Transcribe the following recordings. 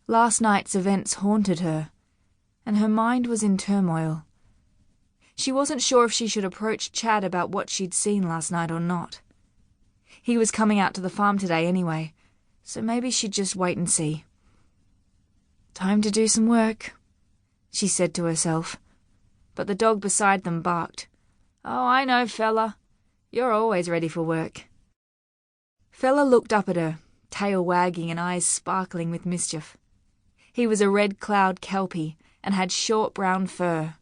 Last night's events haunted her, and her mind was in turmoil. She wasn't sure if she should approach Chad about what she'd seen last night or not. He was coming out to the farm today anyway, so maybe she'd just wait and see. "Time to do some work," she said to herself, but the dog beside them barked. "Oh, I know, fella. You're always ready for work." Fella looked up at her, tail wagging and eyes sparkling with mischief. He was a red cloud kelpie and had short brown fur.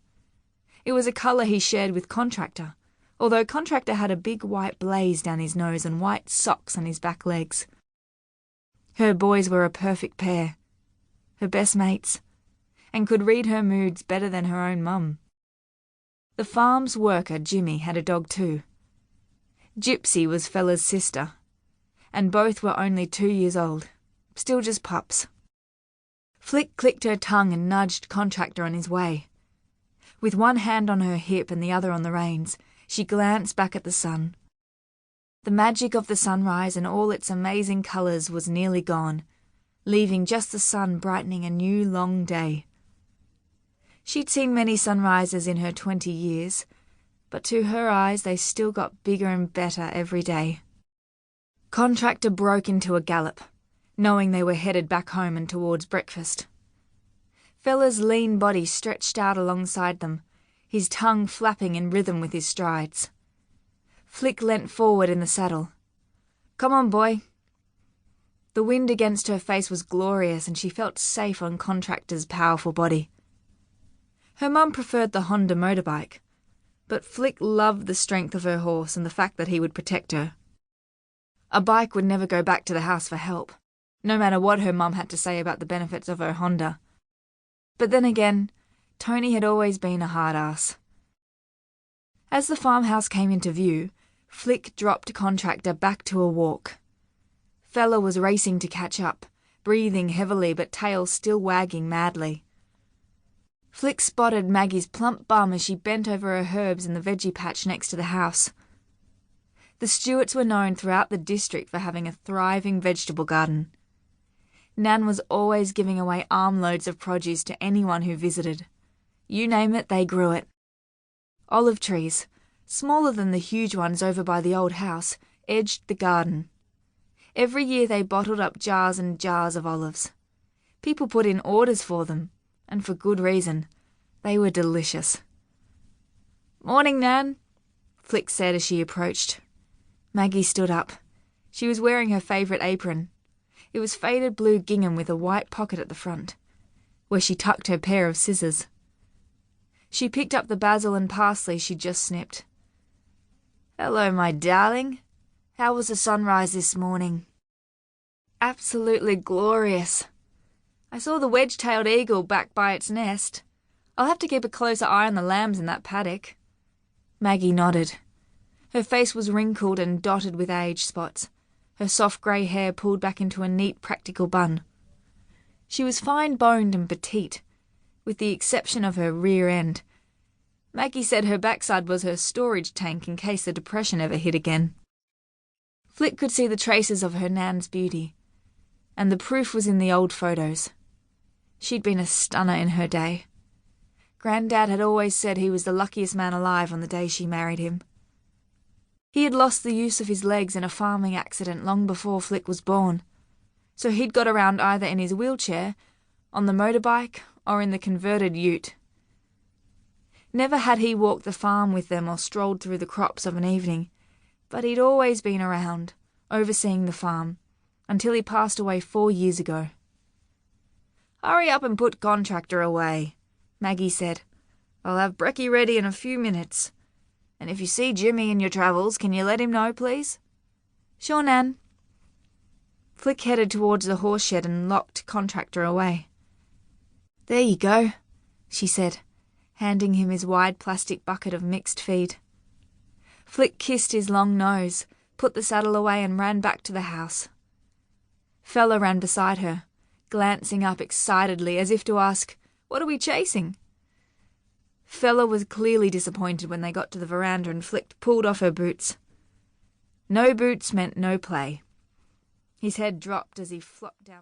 It was a colour he shared with Contractor, although Contractor had a big white blaze down his nose and white socks on his back legs. Her boys were a perfect pair, her best mates, and could read her moods better than her own mum. The farm's worker, Jimmy, had a dog too. Gypsy was Fella's sister, and both were only 2 years old, still just pups. Flick clicked her tongue and nudged Contractor on his way. With one hand on her hip and the other on the reins, she glanced back at the sun. The magic of the sunrise and all its amazing colours was nearly gone, leaving just the sun brightening a new long day. She'd seen many sunrises in her 20 years, but to her eyes they still got bigger and better every day. Contractor broke into a gallop, knowing they were headed back home and towards breakfast. Fella's lean body stretched out alongside them, his tongue flapping in rhythm with his strides. Flick leant forward in the saddle. "Come on, boy." The wind against her face was glorious and she felt safe on Contractor's powerful body. Her mum preferred the Honda motorbike, but Flick loved the strength of her horse and the fact that he would protect her. A bike would never go back to the house for help, no matter what her mum had to say about the benefits of her Honda. But then again, Toni had always been a hard ass. As the farmhouse came into view, Flick dropped Contractor back to a walk. Fella was racing to catch up, breathing heavily but tail still wagging madly. Flick spotted Maggie's plump bum as she bent over her herbs in the veggie patch next to the house. The Stewarts were known throughout the district for having a thriving vegetable garden. Nan was always giving away armloads of produce to anyone who visited. You name it, they grew it. Olive trees, smaller than the huge ones over by the old house, edged the garden. Every year they bottled up jars and jars of olives. People put in orders for them, and for good reason. They were delicious. "Morning, Nan," Flick said as she approached. Maggie stood up. She was wearing her favourite apron. It was faded blue gingham with a white pocket at the front, where she tucked her pair of scissors. She picked up the basil and parsley she'd just snipped. "Hello, my darling. How was the sunrise this morning?" "Absolutely glorious. I saw the wedge-tailed eagle back by its nest. I'll have to keep a closer eye on the lambs in that paddock." Maggie nodded. Her face was wrinkled and dotted with age spots, her soft grey hair pulled back into a neat practical bun. She was fine-boned and petite, with the exception of her rear end. Maggie said her backside was her storage tank in case the depression ever hit again. Flick could see the traces of her Nan's beauty, and the proof was in the old photos. She'd been a stunner in her day. Grandad had always said he was the luckiest man alive on the day she married him. He had lost the use of his legs in a farming accident long before Flick was born, so he'd got around either in his wheelchair, on the motorbike, or in the converted ute. Never had he walked the farm with them or strolled through the crops of an evening, but he'd always been around, overseeing the farm, until he passed away 4 years ago. "Hurry up and put Contractor away," Maggie said. "I'll have brekkie ready in a few minutes. And if you see Jimmy in your travels, can you let him know, please?" "Sure, Nan." Flick headed towards the horse shed and locked Contractor away. "There you go," she said, handing him his wide plastic bucket of mixed feed. Flick kissed his long nose, put the saddle away and ran back to the house. Fella ran beside her, glancing up excitedly as if to ask, "What are we chasing?" Fella was clearly disappointed when they got to the veranda and Flick pulled off her boots. No boots meant no play. His head dropped as he flopped down.